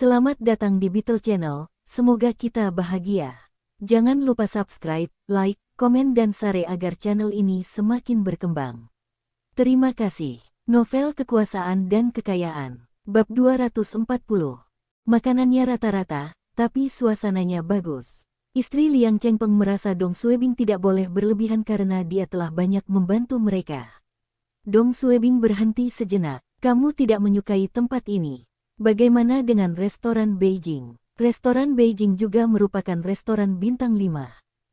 Selamat datang di Beetle Channel, semoga kita bahagia. Jangan lupa subscribe, like, komen dan share agar channel ini semakin berkembang. Terima kasih. Novel Kekuasaan dan Kekayaan, Bab 240. Makanannya rata-rata, tapi suasananya bagus. Istri Liang Chengpeng merasa Dong Suebing tidak boleh berlebihan karena dia telah banyak membantu mereka. Dong Suebing berhenti sejenak. Kamu tidak menyukai tempat ini. Bagaimana dengan restoran Beijing? Restoran Beijing juga merupakan restoran bintang 5.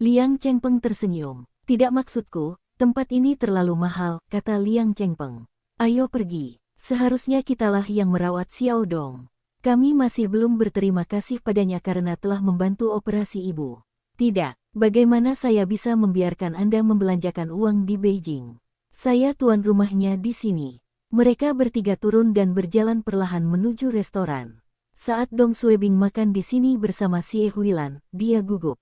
Liang Chengpeng tersenyum. Tidak maksudku, tempat ini terlalu mahal, kata Liang Chengpeng. Ayo pergi. Seharusnya kitalah yang merawat Xiao Dong. Kami masih belum berterima kasih padanya karena telah membantu operasi ibu. Tidak, bagaimana saya bisa membiarkan Anda membelanjakan uang di Beijing? Saya tuan rumahnya di sini. Mereka bertiga turun dan berjalan perlahan menuju restoran. Saat Dong Suebing makan di sini bersama Xie Huilan, dia gugup.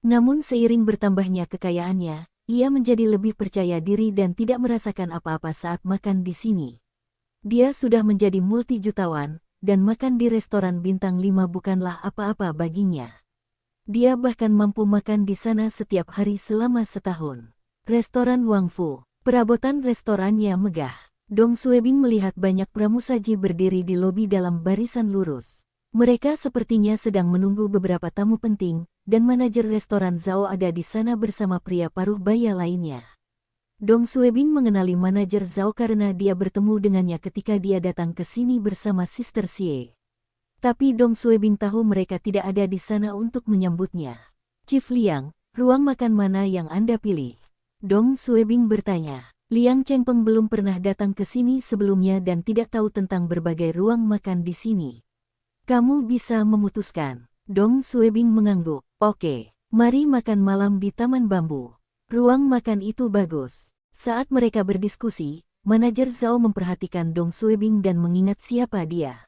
Namun seiring bertambahnya kekayaannya, ia menjadi lebih percaya diri dan tidak merasakan apa-apa saat makan di sini. Dia sudah menjadi multijutawan, dan makan di restoran bintang 5 bukanlah apa-apa baginya. Dia bahkan mampu makan di sana setiap hari selama setahun. Restoran Wang Fu, perabotan restorannya megah. Dong Suebing melihat banyak pramusaji berdiri di lobi dalam barisan lurus. Mereka sepertinya sedang menunggu beberapa tamu penting, dan manajer restoran Zhao ada di sana bersama pria paruh baya lainnya. Dong Suebing mengenali manajer Zhao karena dia bertemu dengannya ketika dia datang ke sini bersama Sister Xie. Tapi Dong Suebing tahu mereka tidak ada di sana untuk menyambutnya. Chief Liang, ruang makan mana yang Anda pilih? Dong Suebing bertanya. Liang Chengpeng belum pernah datang ke sini sebelumnya dan tidak tahu tentang berbagai ruang makan di sini. Kamu bisa memutuskan. Dong Suebing mengangguk. Oke, mari makan malam di Taman Bambu. Ruang makan itu bagus. Saat mereka berdiskusi, manajer Zhao memperhatikan Dong Suebing dan mengingat siapa dia.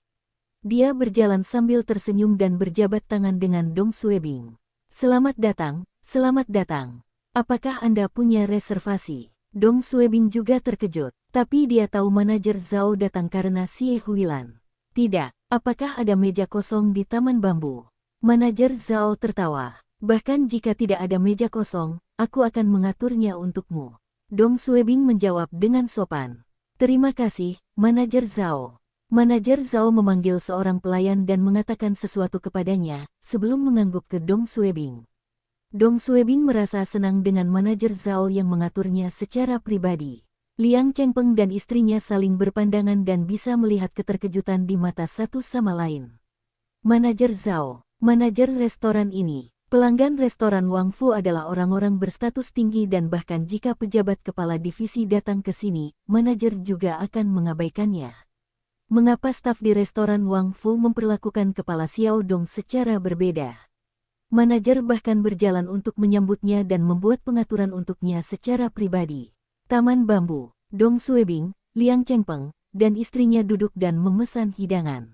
Dia berjalan sambil tersenyum dan berjabat tangan dengan Dong Suebing. Selamat datang, selamat datang. Apakah Anda punya reservasi? Dong Suebing juga terkejut, tapi dia tahu manajer Zhao datang karena Xie Huilan. Tidak, apakah ada meja kosong di Taman Bambu? Manajer Zhao tertawa. Bahkan jika tidak ada meja kosong, aku akan mengaturnya untukmu. Dong Suebing menjawab dengan sopan. Terima kasih, manajer Zhao. Manajer Zhao memanggil seorang pelayan dan mengatakan sesuatu kepadanya, sebelum mengangguk ke Dong Suebing. Dong Suebing merasa senang dengan manajer Zhao yang mengaturnya secara pribadi. Liang Chengpeng dan istrinya saling berpandangan dan bisa melihat keterkejutan di mata satu sama lain. Manajer Zhao, manajer restoran ini. Pelanggan restoran Wang Fu adalah orang-orang berstatus tinggi dan bahkan jika pejabat kepala divisi datang ke sini, manajer juga akan mengabaikannya. Mengapa staf di restoran Wang Fu memperlakukan kepala Xiao Dong secara berbeda? Manajer bahkan berjalan untuk menyambutnya dan membuat pengaturan untuknya secara pribadi. Taman Bambu, Dong Suebing, Liang Chengpeng, dan istrinya duduk dan memesan hidangan.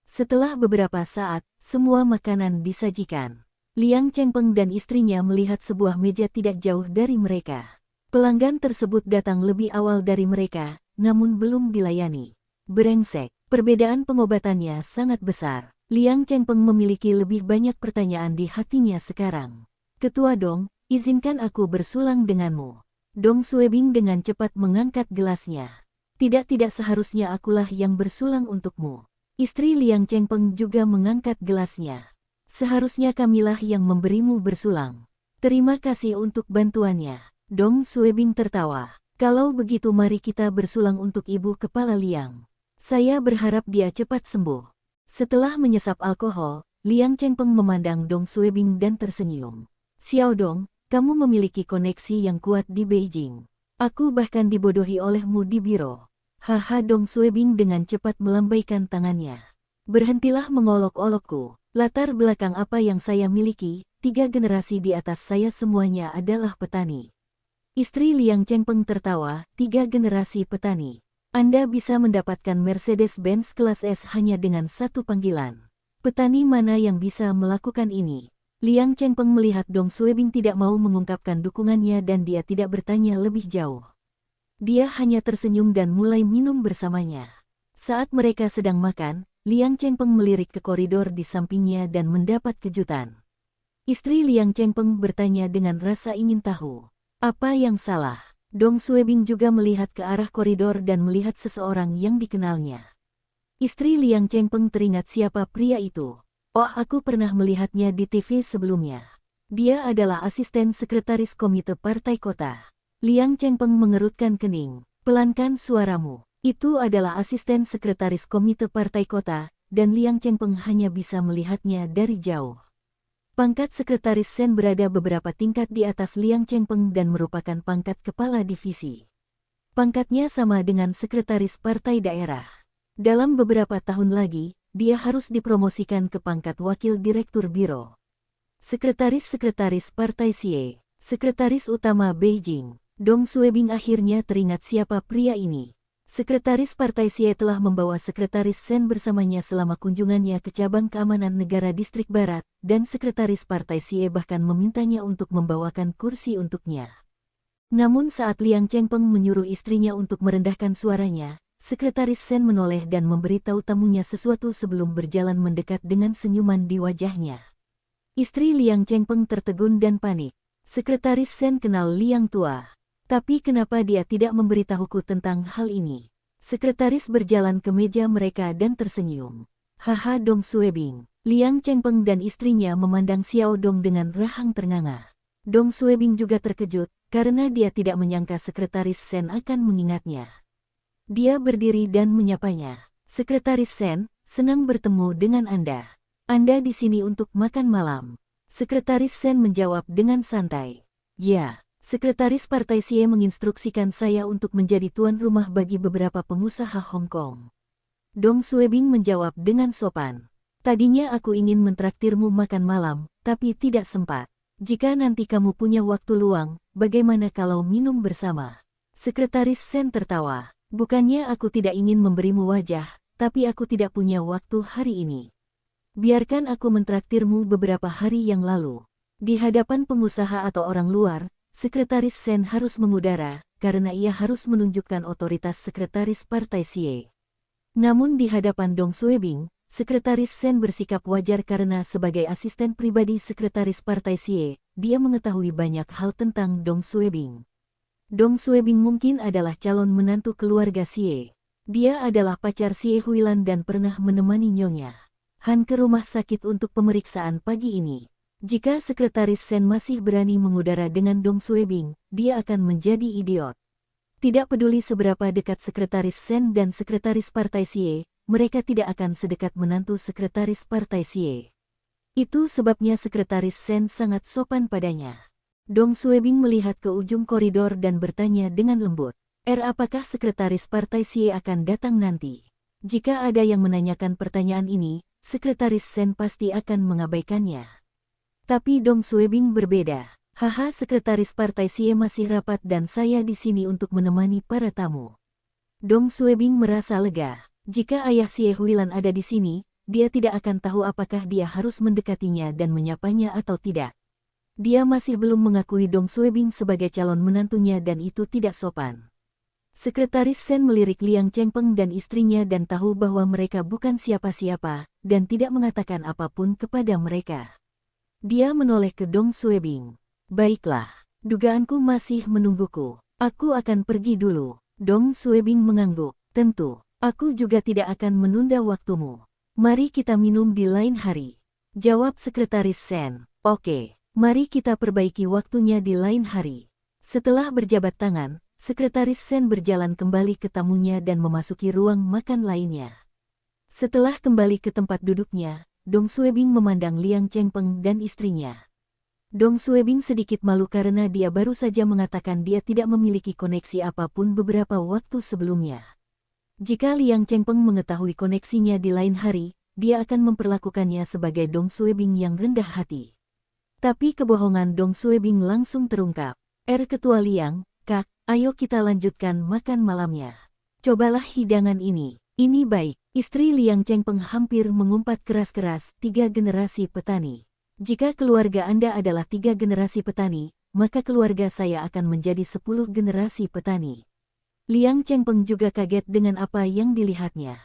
Setelah beberapa saat, semua makanan disajikan. Liang Chengpeng dan istrinya melihat sebuah meja tidak jauh dari mereka. Pelanggan tersebut datang lebih awal dari mereka, namun belum dilayani. Brengsek, perbedaan pengobatannya sangat besar. Liang Chengpeng memiliki lebih banyak pertanyaan di hatinya sekarang. Ketua Dong, izinkan aku bersulang denganmu. Dong Suebing dengan cepat mengangkat gelasnya. Tidak seharusnya akulah yang bersulang untukmu. Istri Liang Chengpeng juga mengangkat gelasnya. Seharusnya kamilah yang memberimu bersulang. Terima kasih untuk bantuannya. Dong Suebing tertawa. Kalau begitu mari kita bersulang untuk ibu kepala Liang. Saya berharap dia cepat sembuh. Setelah menyesap alkohol, Liang Chengpeng memandang Dong Suebing dan tersenyum. Xiao Dong, kamu memiliki koneksi yang kuat di Beijing. Aku bahkan dibodohi olehmu di biro. Haha, Dong Suebing dengan cepat melambaikan tangannya. Berhentilah mengolok-olokku. Latar belakang apa yang saya miliki, 3 generasi di atas saya semuanya adalah petani. Istri Liang Chengpeng tertawa, 3 generasi petani. Anda bisa mendapatkan Mercedes-Benz kelas S hanya dengan satu panggilan. Petani mana yang bisa melakukan ini? Liang Chengpeng melihat Dong Suebing tidak mau mengungkapkan dukungannya dan dia tidak bertanya lebih jauh. Dia hanya tersenyum dan mulai minum bersamanya. Saat mereka sedang makan, Liang Chengpeng melirik ke koridor di sampingnya dan mendapat kejutan. Istri Liang Chengpeng bertanya dengan rasa ingin tahu. Apa yang salah? Dong Suebing juga melihat ke arah koridor dan melihat seseorang yang dikenalnya. Istri Liang Chengpeng teringat siapa pria itu. Oh, aku pernah melihatnya di TV sebelumnya. Dia adalah asisten sekretaris komite partai kota. Liang Chengpeng mengerutkan kening. Pelankan suaramu. Itu adalah asisten sekretaris komite partai kota, dan Liang Chengpeng hanya bisa melihatnya dari jauh. Pangkat sekretaris Sen berada beberapa tingkat di atas Liang Chengpeng dan merupakan pangkat kepala divisi. Pangkatnya sama dengan sekretaris partai daerah. Dalam beberapa tahun lagi, dia harus dipromosikan ke pangkat wakil direktur biro. Sekretaris-sekretaris partai Xie, sekretaris utama Beijing. Dong Suebing akhirnya teringat siapa pria ini. Sekretaris Partai Xie telah membawa Sekretaris Sen bersamanya selama kunjungannya ke cabang keamanan negara distrik barat, dan Sekretaris Partai Xie bahkan memintanya untuk membawakan kursi untuknya. Namun saat Liang Chengpeng menyuruh istrinya untuk merendahkan suaranya, Sekretaris Sen menoleh dan memberitahu tamunya sesuatu sebelum berjalan mendekat dengan senyuman di wajahnya. Istri Liang Chengpeng tertegun dan panik. Sekretaris Sen kenal Liang tua. Tapi kenapa dia tidak memberitahuku tentang hal ini? Sekretaris berjalan ke meja mereka dan tersenyum. Haha Dong Suebing. Liang Chengpeng dan istrinya memandang Xiao Dong dengan rahang ternganga. Dong Suebing juga terkejut, karena dia tidak menyangka Sekretaris Sen akan mengingatnya. Dia berdiri dan menyapanya. Sekretaris Sen, senang bertemu dengan Anda. Anda di sini untuk makan malam. Sekretaris Sen menjawab dengan santai. Ya. Sekretaris Partai Xie menginstruksikan saya untuk menjadi tuan rumah bagi beberapa pengusaha Hong Kong. Dong Suebing menjawab dengan sopan. Tadinya aku ingin mentraktirmu makan malam, tapi tidak sempat. Jika nanti kamu punya waktu luang, bagaimana kalau minum bersama? Sekretaris Sen tertawa. Bukannya aku tidak ingin memberimu wajah, tapi aku tidak punya waktu hari ini. Biarkan aku mentraktirmu beberapa hari yang lalu. Di hadapan pengusaha atau orang luar, Sekretaris Sen harus mengudara, karena ia harus menunjukkan otoritas Sekretaris Partai Xie. Namun di hadapan Dong Suebing, Sekretaris Sen bersikap wajar karena sebagai asisten pribadi Sekretaris Partai Xie, dia mengetahui banyak hal tentang Dong Suebing. Dong Suebing mungkin adalah calon menantu keluarga Xie. Dia adalah pacar Xie Huilan dan pernah menemani Nyonya Han ke rumah sakit untuk pemeriksaan pagi ini. Jika Sekretaris Sen masih berani mengudara dengan Dong Suebing, dia akan menjadi idiot. Tidak peduli seberapa dekat Sekretaris Sen dan Sekretaris Partai Xie, mereka tidak akan sedekat menantu Sekretaris Partai Xie. Itu sebabnya Sekretaris Sen sangat sopan padanya. Dong Suebing melihat ke ujung koridor dan bertanya dengan lembut. Apakah Sekretaris Partai Xie akan datang nanti? Jika ada yang menanyakan pertanyaan ini, Sekretaris Sen pasti akan mengabaikannya. Tapi Dong Suebing berbeda. Haha Sekretaris Partai Xie masih rapat dan saya di sini untuk menemani para tamu. Dong Suebing merasa lega. Jika ayah Xie Huilan ada di sini, dia tidak akan tahu apakah dia harus mendekatinya dan menyapanya atau tidak. Dia masih belum mengakui Dong Suebing sebagai calon menantunya dan itu tidak sopan. Sekretaris Sen melirik Liang Chengpeng dan istrinya dan tahu bahwa mereka bukan siapa-siapa, dan tidak mengatakan apapun kepada mereka. Dia menoleh ke Dong Suebing. Baiklah, dugaanku masih menungguku. Aku akan pergi dulu. Dong Suebing mengangguk. Tentu, aku juga tidak akan menunda waktumu. Mari kita minum di lain hari. Jawab Sekretaris Sen. Oke, mari kita perbaiki waktunya di lain hari. Setelah berjabat tangan, Sekretaris Sen berjalan kembali ke tamunya dan memasuki ruang makan lainnya. Setelah kembali ke tempat duduknya, Dong Suebing memandang Liang Chengpeng dan istrinya. Dong Suebing sedikit malu karena dia baru saja mengatakan dia tidak memiliki koneksi apapun beberapa waktu sebelumnya. Jika Liang Chengpeng mengetahui koneksinya di lain hari, dia akan memperlakukannya sebagai Dong Suebing yang rendah hati. Tapi kebohongan Dong Suebing langsung terungkap. Ketua Liang, Kak, ayo kita lanjutkan makan malamnya. Cobalah hidangan ini. Ini baik. Istri Liang Chengpeng hampir mengumpat keras-keras, 3 generasi petani. Jika keluarga Anda adalah 3 generasi petani, maka keluarga saya akan menjadi 10 generasi petani. Liang Chengpeng juga kaget dengan apa yang dilihatnya.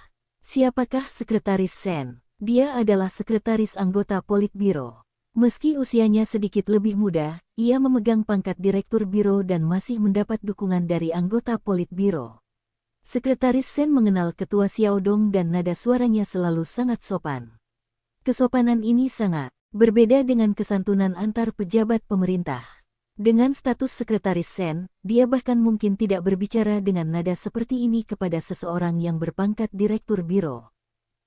Siapakah Sekretaris Sen? Dia adalah sekretaris anggota Politbiro. Meski usianya sedikit lebih muda, ia memegang pangkat Direktur Biro dan masih mendapat dukungan dari anggota Politbiro. Sekretaris Sen mengenal Ketua Xiaodong dan nada suaranya selalu sangat sopan. Kesopanan ini sangat berbeda dengan kesantunan antar pejabat pemerintah. Dengan status Sekretaris Sen, dia bahkan mungkin tidak berbicara dengan nada seperti ini kepada seseorang yang berpangkat Direktur Biro.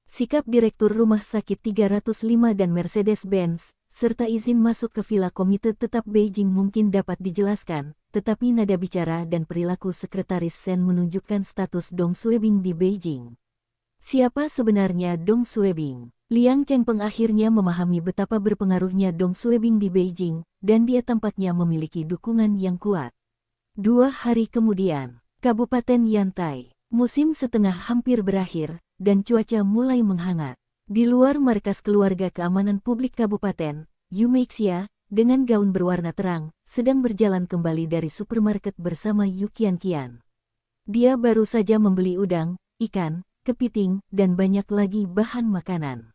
Sikap Direktur Rumah Sakit 305 dan Mercedes-Benz, serta izin masuk ke Villa Komite Tetap Beijing mungkin dapat dijelaskan, tetapi nada bicara dan perilaku Sekretaris Sen menunjukkan status Dong Suebing di Beijing. Siapa sebenarnya Dong Suebing? Liang Chengpeng akhirnya memahami betapa berpengaruhnya Dong Suebing di Beijing, dan dia tampaknya memiliki dukungan yang kuat. 2 hari kemudian, Kabupaten Yantai, musim setengah hampir berakhir, dan cuaca mulai menghangat. Di luar markas keluarga keamanan publik kabupaten, Yu Meixia, dengan gaun berwarna terang, sedang berjalan kembali dari supermarket bersama Yu Qianqian. Dia baru saja membeli udang, ikan, kepiting, dan banyak lagi bahan makanan.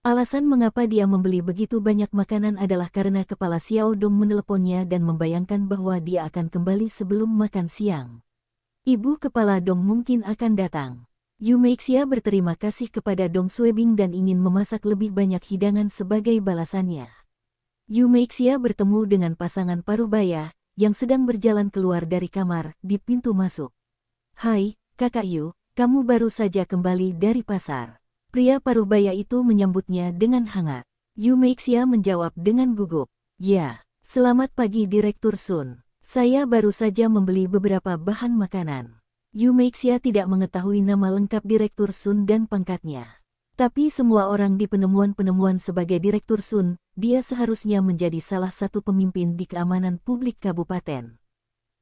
Alasan mengapa dia membeli begitu banyak makanan adalah karena kepala Xiaodong meneleponnya dan membayangkan bahwa dia akan kembali sebelum makan siang. Ibu kepala Dong mungkin akan datang. Yu Meixia berterima kasih kepada Dong Suebing dan ingin memasak lebih banyak hidangan sebagai balasannya. Yu Meixia bertemu dengan pasangan Parubaya, yang sedang berjalan keluar dari kamar, di pintu masuk. "Hai, Kakak Yu, kamu baru saja kembali dari pasar." Pria Parubaya itu menyambutnya dengan hangat. Yu Meixia menjawab dengan gugup. "Ya, selamat pagi Direktur Sun. Saya baru saja membeli beberapa bahan makanan." Yu Meixia tidak mengetahui nama lengkap Direktur Sun dan pangkatnya. Tapi semua orang di penemuan-penemuan sebagai Direktur Sun, dia seharusnya menjadi salah satu pemimpin di keamanan publik kabupaten.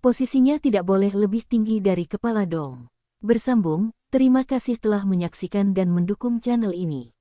Posisinya tidak boleh lebih tinggi dari kepala Dong. Bersambung, terima kasih telah menyaksikan dan mendukung channel ini.